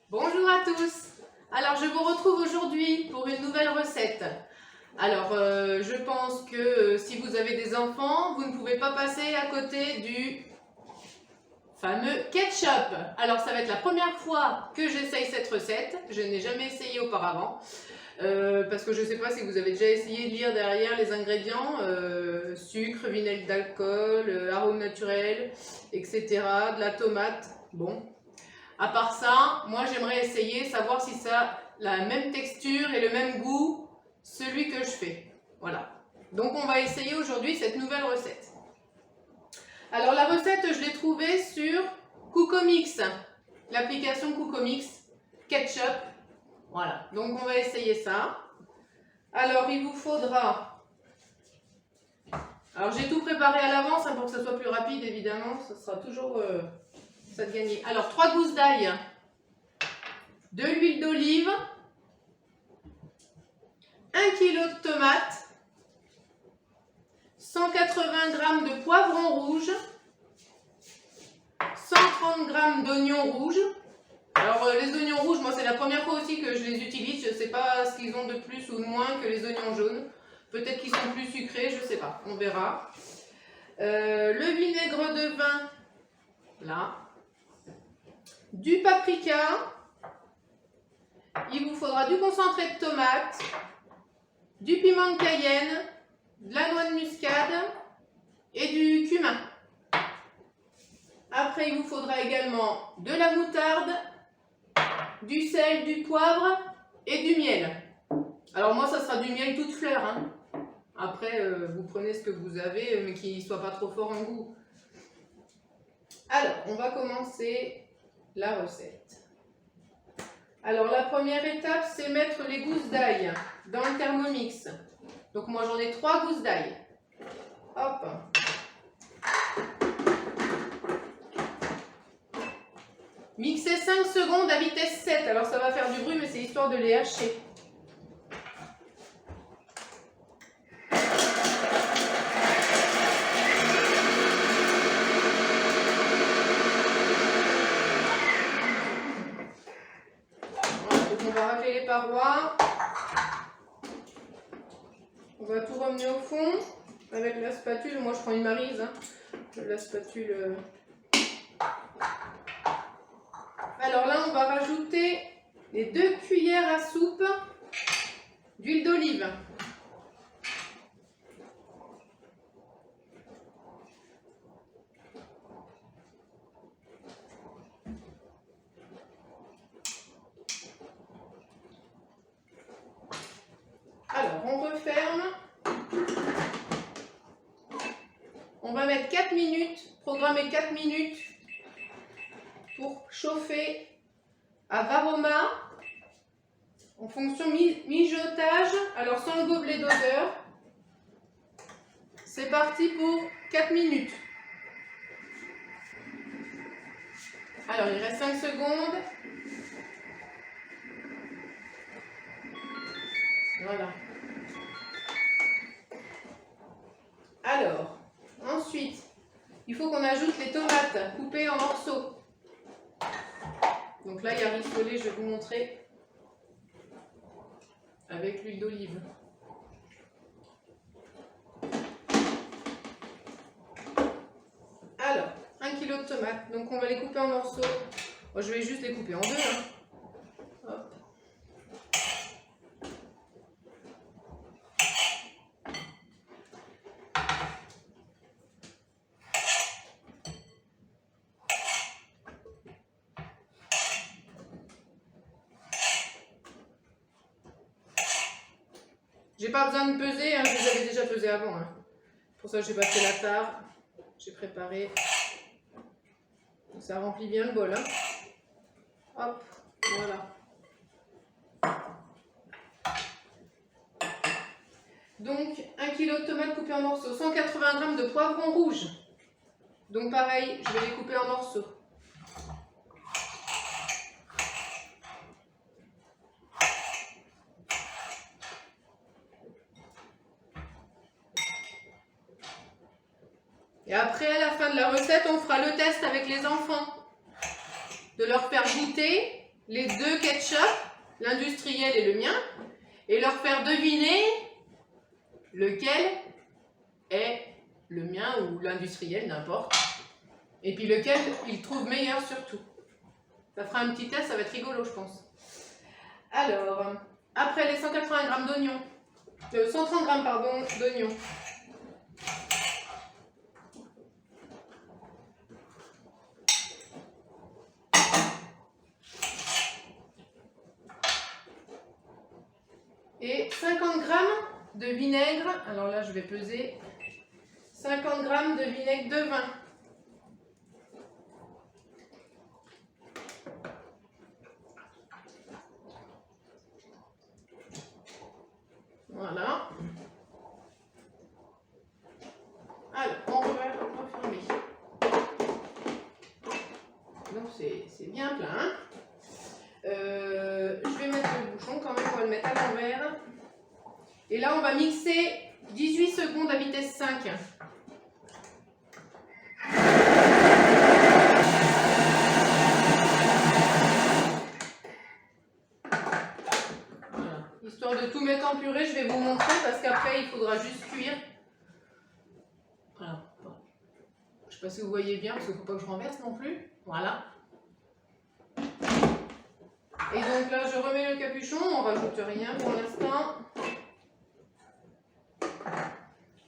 Bonjour à tous. Alors je vous retrouve aujourd'hui pour une nouvelle recette. Alors je pense que si vous avez des enfants, vous ne pouvez pas passer à côté du fameux ketchup. Alors ça va être la première fois que j'essaye cette recette. Je n'ai jamais essayé auparavant. Parce que je ne sais pas si vous avez déjà essayé de lire derrière les ingrédients, sucre, vinaigre d'alcool, arôme naturel, etc. De la tomate. Bon. À part ça, moi j'aimerais essayer, savoir si ça a la même texture et le même goût, celui que je fais. Voilà. Donc on va essayer aujourd'hui cette nouvelle recette. Alors la recette, je l'ai trouvée sur Cookomix, l'application Cookomix, ketchup. Voilà. Donc on va essayer ça. Alors il vous faudra... Alors j'ai tout préparé à l'avance pour que ça soit plus rapide évidemment, ça sera toujours... ça de gagner. Alors 3 gousses d'ail, de l'huile d'olive, 1 kg de tomates, 180 g de poivrons rouges, 130 g d'oignons rouges. Alors les oignons rouges, moi c'est la première fois aussi que je les utilise, je ne sais pas ce qu'ils ont de plus ou de moins que les oignons jaunes. Peut-être qu'ils sont plus sucrés, je ne sais pas, on verra. Le vinaigre de vin, là. Du paprika. Il vous faudra du concentré de tomate, du piment de Cayenne, de la noix de muscade et du cumin. Après, il vous faudra également de la moutarde, du sel, du poivre et du miel. Alors moi, ça sera du miel toute fleur, hein. Après, vous prenez ce que vous avez, mais qu'il ne soit pas trop fort en goût. Alors, on va commencer la recette. Alors, la première étape, c'est mettre les gousses d'ail dans le Thermomix. Donc, moi, j'en ai 3 gousses d'ail. Hop. Mixer 5 secondes à vitesse 7. Alors, ça va faire du bruit, mais c'est histoire de les hacher. On va racler les parois. On va tout ramener au fond avec la spatule. Moi, je prends une Maryse. Hein. La spatule. Alors là, on va rajouter les 2 cuillères à soupe d'huile d'olive. Alors, on referme. On va mettre 4 minutes, programmer 4 minutes pour chauffer à Varoma en fonction mijotage, alors sans le gobelet doseur. C'est parti pour 4 minutes. Alors, il reste 5 secondes. Voilà. Alors, ensuite, il faut qu'on ajoute les tomates coupées en morceaux. Donc là, il y a rissolé, je vais vous montrer, avec l'huile d'olive. Alors, 1 kg de tomates, donc on va les couper en morceaux. Moi, je vais juste les couper en deux. Hein. Hop. J'ai pas besoin de peser, hein, je les avais déjà pesés avant. Hein. Pour ça, j'ai passé la tare. J'ai préparé. Donc, ça remplit bien le bol. Hein. Hop, voilà. Donc, 1 kg de tomates coupées en morceaux, 180 g de poivrons rouges. Donc pareil, je vais les couper en morceaux. Et après, à la fin de la recette, on fera le test avec les enfants. De leur faire goûter les deux ketchup, l'industriel et le mien, et leur faire deviner lequel est le mien ou l'industriel, n'importe. Et puis lequel ils trouvent meilleur surtout. Ça fera un petit test, ça va être rigolo, je pense. Alors, après les 180 g d'oignons, 130 g pardon, d'oignons. Et 50 g de vinaigre, alors là je vais peser, 50 g de vinaigre de vin. Voilà. Alors, on va refermer. Donc c'est bien plein. Hein. Je vais mettre le bouchon quand même, on va le mettre à l'envers. Et là, on va mixer 18 secondes à vitesse 5. Voilà. Histoire de tout mettre en purée, je vais vous montrer parce qu'après, il faudra juste cuire. Voilà. Je ne sais pas si vous voyez bien parce qu'il ne faut pas que je renverse non plus. Voilà. Et donc là, je remets le capuchon, on ne rajoute rien pour l'instant.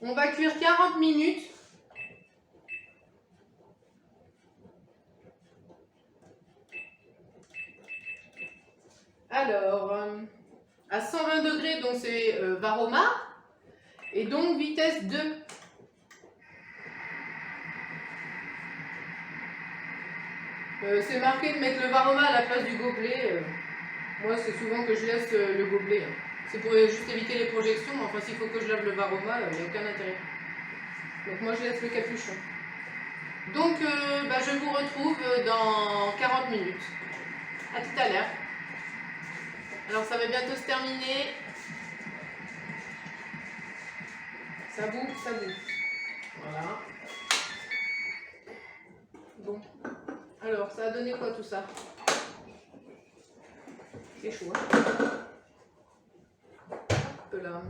On va cuire 40 minutes. Alors, à 120 degrés, donc c'est Varoma, et donc vitesse 2. C'est marqué de mettre le Varoma à la place du gobelet. Moi, c'est souvent que je laisse le gobelet. Hein. C'est pour juste éviter les projections, mais enfin, s'il faut que je lave le Varoma, il n'y a aucun intérêt. Donc moi, je laisse le capuchon. Donc, je vous retrouve dans 40 minutes. À tout à l'heure. Alors, ça va bientôt se terminer. Ça boue, ça boue. Voilà. Bon. Alors, ça a donné quoi tout ça? C'est chaud. Hein. Hop là.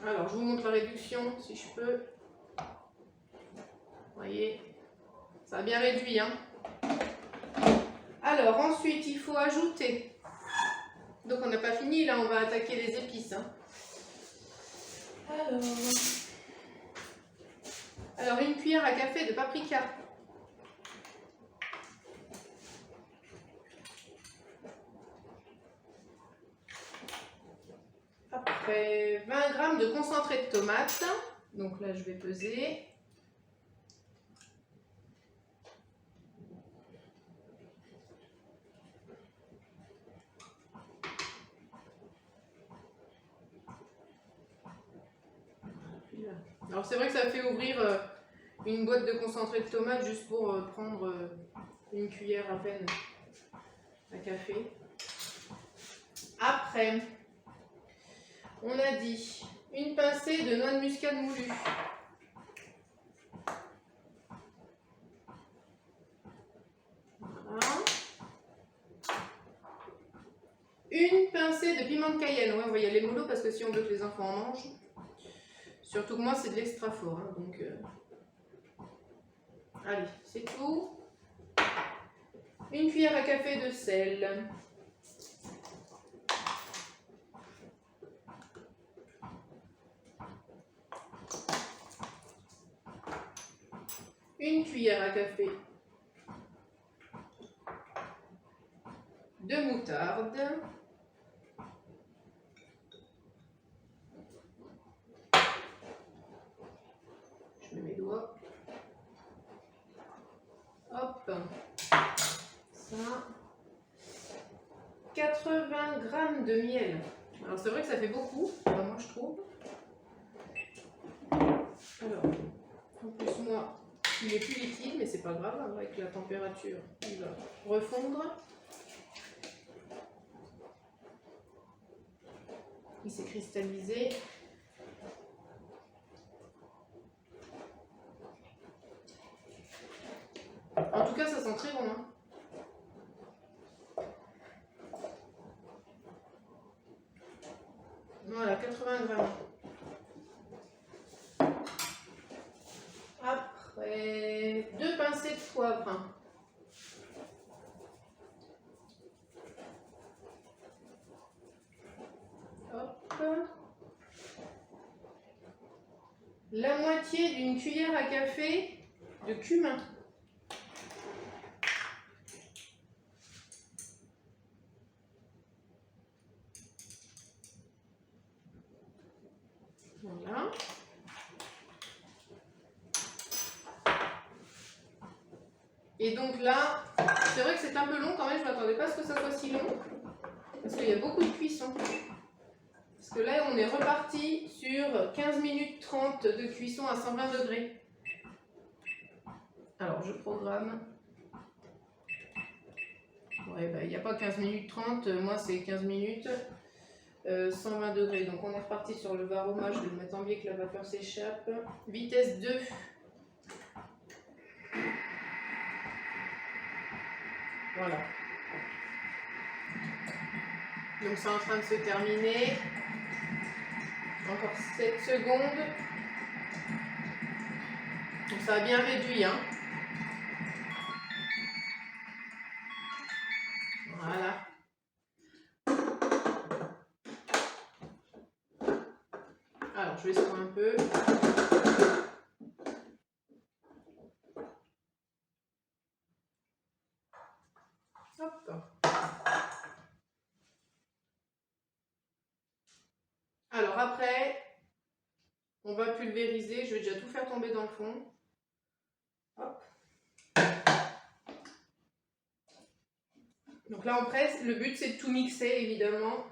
Alors, je vous montre la réduction, si je peux. Vous voyez, ça a bien réduit. Hein. Alors, ensuite, il faut ajouter. Donc, on n'a pas fini. Là, on va attaquer les épices. Hein. Alors, une cuillère à café de paprika. Après, 20 g de concentré de tomate. Donc là, je vais peser. Alors c'est vrai que ça fait ouvrir une boîte de concentré de tomate juste pour prendre une cuillère à peine à café. Après, on a dit une pincée de noix de muscade moulue. Voilà. Une pincée de piment de Cayenne. Ouais, on va y aller mollo parce que si on veut que les enfants en mangent. Surtout que moi, c'est de l'extra fort. Hein, donc, allez, c'est tout. Une cuillère à café de sel. Une cuillère à café de moutarde. Je mets mes doigts. Hop. Ça. 80 g de miel. Alors c'est vrai que ça fait beaucoup, enfin, moi je trouve. Alors, en plus moi, il est plus liquide, mais c'est pas grave, hein, avec la température, il va refondre. Il s'est cristallisé. En tout cas, ça sent très bon. Hein. papin. Hop. La moitié d'une cuillère à café de cumin. Voilà. Et donc là, c'est vrai que c'est un peu long quand même, je ne m'attendais pas à ce que ça soit si long. Parce qu'il y a beaucoup de cuisson. Parce que là, on est reparti sur 15 minutes 30 de cuisson à 120 degrés. Alors, je programme. Ouais, bah, il n'y a pas 15 minutes 30, moi c'est 15 minutes 120 degrés. Donc on est reparti sur le varomage, je vais le mettre en biais que la vapeur s'échappe. Vitesse 2. Voilà. Donc c'est en train de se terminer. Encore 7 secondes. Donc ça a bien réduit, hein. Voilà. Alors je vais secouer un peu. Hop. Alors après, on va pulvériser. Je vais déjà tout faire tomber dans le fond. Hop. Donc là on presse. Le but c'est de tout mixer évidemment.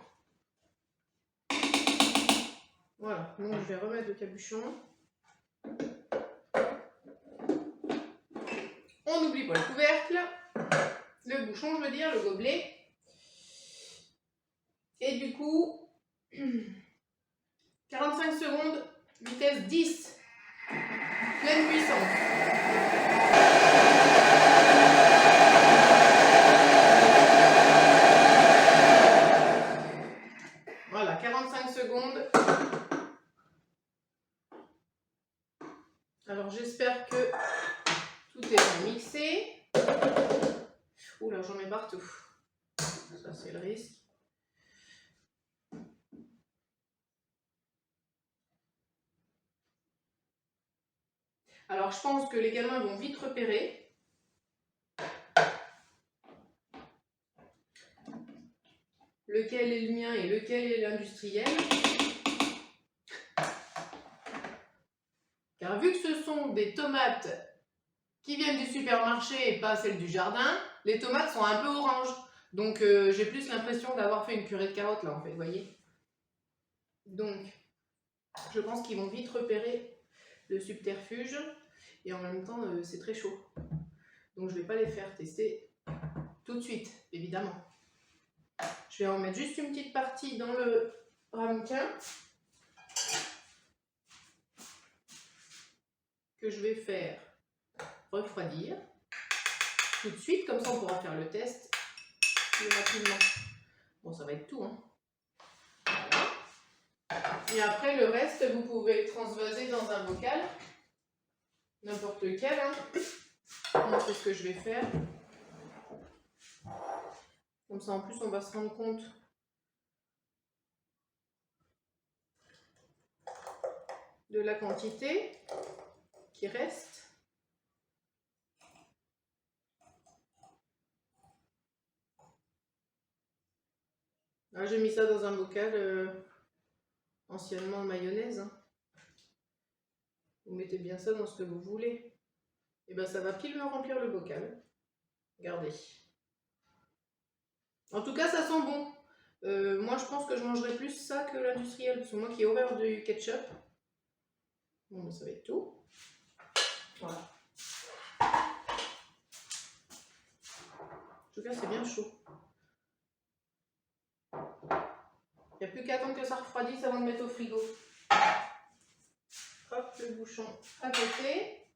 Voilà, donc je vais remettre le capuchon. On n'oublie pas le couvercle, le bouchon, je veux dire, le gobelet. Et du coup, 45 secondes, vitesse 10, pleine puissance. Voilà, 45 secondes. Alors j'espère que tout est bien mixé. Oula, j'en mets partout. Ça, c'est le risque. Alors, je pense que les gamins vont vite repérer. Lequel est le mien et lequel est l'industriel. Car vu que ce sont des tomates qui viennent du supermarché et pas celles du jardin, les tomates sont un peu oranges. Donc j'ai plus l'impression d'avoir fait une purée de carottes là en fait, vous voyez. Donc je pense qu'ils vont vite repérer le subterfuge et en même temps c'est très chaud. Donc je ne vais pas les faire tester tout de suite, évidemment. Je vais en mettre juste une petite partie dans le ramequin que je vais faire refroidir tout de suite, comme ça on pourra faire le test plus rapidement. Bon, ça va être tout, hein. Voilà. Et après le reste, vous pouvez transvaser dans un bocal, n'importe lequel, hein. Moi, c'est ce que je vais faire. Comme ça, en plus, on va se rendre compte de la quantité qui reste. Là, j'ai mis ça dans un bocal anciennement mayonnaise. Hein. Vous mettez bien ça dans ce que vous voulez. Et bien, ça va pile me remplir le bocal. Regardez. En tout cas, ça sent bon. Moi, je pense que je mangerai plus ça que l'industriel. Parce que moi qui ai horreur du ketchup. Bon, ben, ça va être tout. Voilà. En tout cas, c'est bien chaud. Il n'y a plus qu'à attendre que ça refroidisse avant de mettre au frigo. Hop, le bouchon à côté.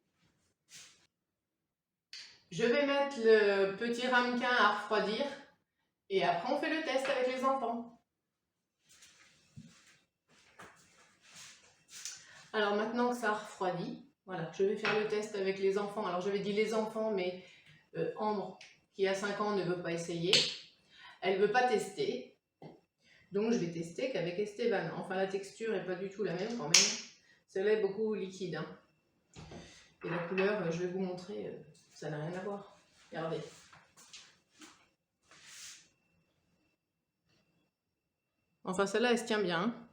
Je vais mettre le petit ramequin à refroidir. Et après, on fait le test avec les enfants. Alors maintenant que ça a refroidi, voilà, je vais faire le test avec les enfants. Alors j'avais dit les enfants, mais Ambre, qui a 5 ans, ne veut pas essayer. Elle ne veut pas tester. Donc je vais tester qu'avec Esteban. Enfin, la texture n'est pas du tout la même quand même. Celle-là est beaucoup liquide. Hein. Et la couleur, je vais vous montrer, ça n'a rien à voir. Regardez. Enfin, celle-là, elle se tient bien. Hein.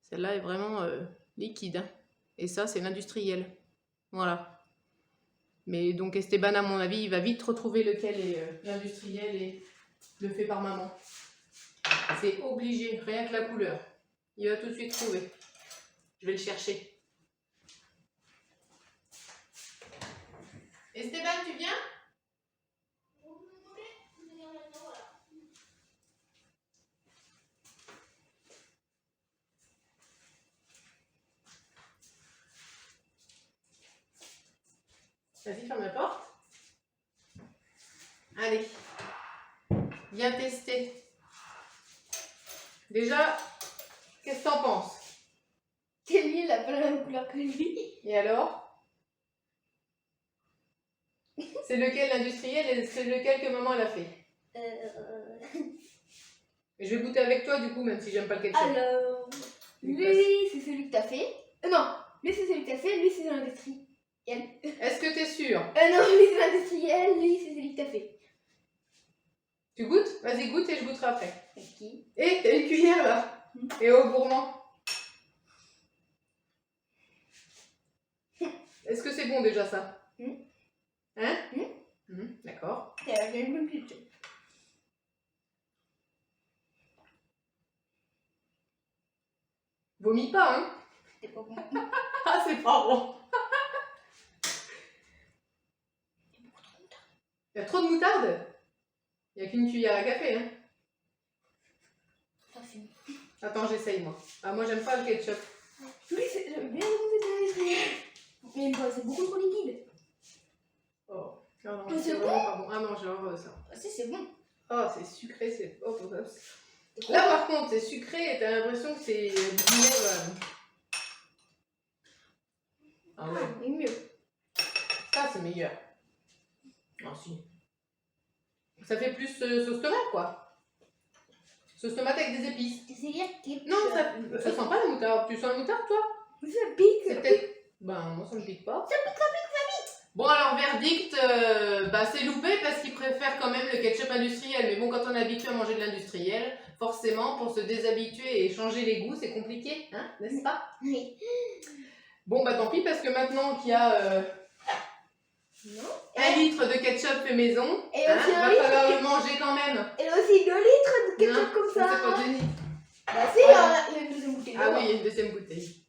Celle-là est vraiment liquide. Hein. Et ça, c'est l'industriel. Voilà. Mais donc Esteban, à mon avis, il va vite retrouver lequel est l'industriel et le fait par maman. C'est obligé, rien que la couleur. Il va tout de suite trouver. Je vais le chercher. Esteban, tu viens? Vas-y, ferme la porte. Allez, viens tester. Déjà, qu'est-ce que t'en penses? C'est lui, il a pas la même couleur que lui. Et alors? C'est lequel l'industriel et c'est lequel que maman elle a fait? Et je vais goûter avec toi du coup, même si j'aime pas le ketchup. Alors, lui, c'est celui que t'as fait. Non, lui, c'est celui que t'as fait, lui, c'est l'industriel. Est-ce que t'es sûr? Non, lui, c'est l'industriel, lui, c'est celui que t'as fait. Tu goûtes? Vas-y, goûte et je goûterai après. Ok. Et t'as une cuillère là. Et au gourmand. Est-ce que c'est bon déjà ça? Hein? D'accord. J'ai une bonne culture. Vomis pas, hein? C'est pas bon. Ah, c'est pas bon. Il y a trop de moutarde? Il n'y a qu'une cuillère à café, hein? Ça, c'est bon. Attends, j'essaye moi. Ah, moi j'aime pas le ketchup. Oui, j'aime bien le goût de l'industriel. Mais bon, c'est beaucoup trop liquide. Oh, non, Mais c'est c'est vraiment pas bon. Ah non, j'ai horreur de ça. Ah, si, c'est bon. Oh, c'est sucré, c'est... Oh, là par contre, c'est sucré et t'as l'impression que c'est du miel. Ah ouais, C'est mieux. ça c'est meilleur. Ah si. Ça fait plus sauce tomate quoi. Sauce tomate avec des épices. C'est bien qu'il Non, ça sent pas la moutarde. Tu sens la moutarde toi? Ça pique. C'est peut-être... Ben moi ça me pique pas. Ça pique. Bon alors verdict, c'est loupé parce qu'ils préfèrent quand même le ketchup industriel. Mais bon, quand on est habitué à manger de l'industriel, forcément pour se déshabituer et changer les goûts, c'est compliqué, hein, n'est-ce pas? Oui. Bon bah tant pis parce que maintenant qu'il y a 1 litre de ketchup fait maison, Et hein, aussi va un litre falloir de le manger quand même. Et aussi 2 litres de ketchup Non, comme ça. c'est pas 2 litres. Bah si, Voilà. il y a une deuxième bouteille. Ah oui, il y a une deuxième bouteille.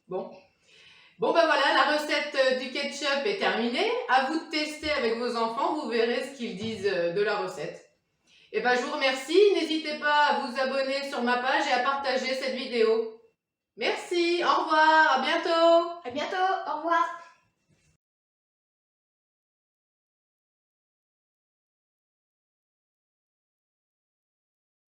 Bon bah voilà, la recette du ketchup est terminée. À vous de tester avec vos enfants, vous verrez ce qu'ils disent de la recette. Et ben je vous remercie, n'hésitez pas à vous abonner sur ma page et à partager cette vidéo. Merci, au revoir, à bientôt. À bientôt, au revoir.